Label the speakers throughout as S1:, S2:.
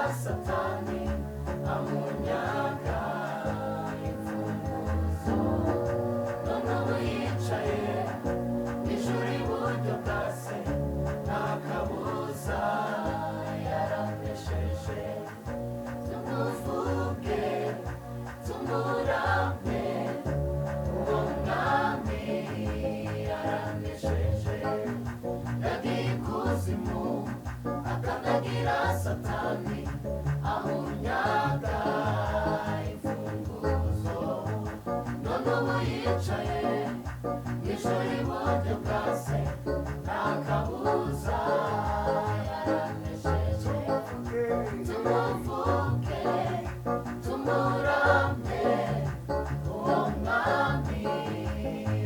S1: satani amunyaga imfunguzo none ubu yicaye ijuru iburyo bwa se nta kabuza yaranesheje tumuvuge tumurambe uwo mwami yaranesheje yagiye ikuzimu akandagira satani amunyaga imfunguzo none ubu yicaye ijuru iburyo bwa se nta kabuza yaranesheje tumuvuge tumurambe uwo mwami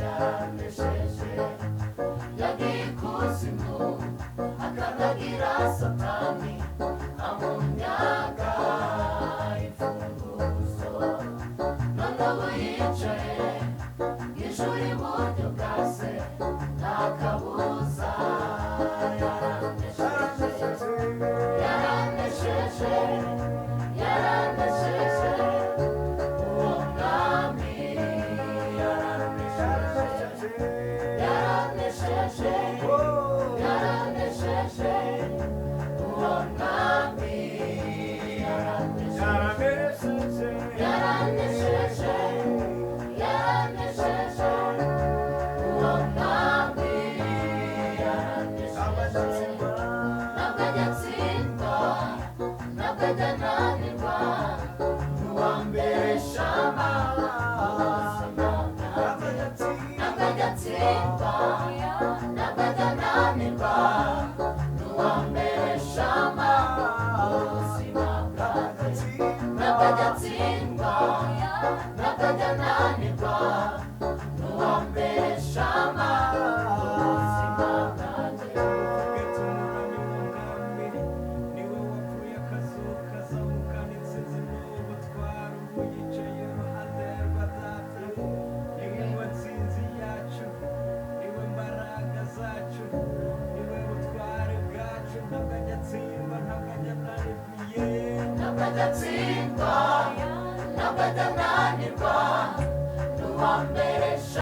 S1: yaranesheje yagiye ikuzimu akandagira satani amunyaga imfunguzo none ubu yicaye ijuru iburyo bwa se nta kabuza yaranesheje yaranesheje uwo mwami yaranesheje yaranesheje yaranesheje uwo mwami yaranesheje yaranesheje yaranesheje uwo mwami yaranesheje ntabwo ajya atsindwa ntabwo ajya ananirwa n'uwa mbere shama ubuzima bwanjye ntabwo ajya atsindwa ntabwo ajya ananirwa n'uwa mbere shama ubuzima bwanjye ntabwo ajya atsindwa ntabwo ajya ananirwa n'uwa mbere shama ubuzima bwanjye ntabwo ajya atsindwa ntabwo ajya ananirwa n'uwa mbere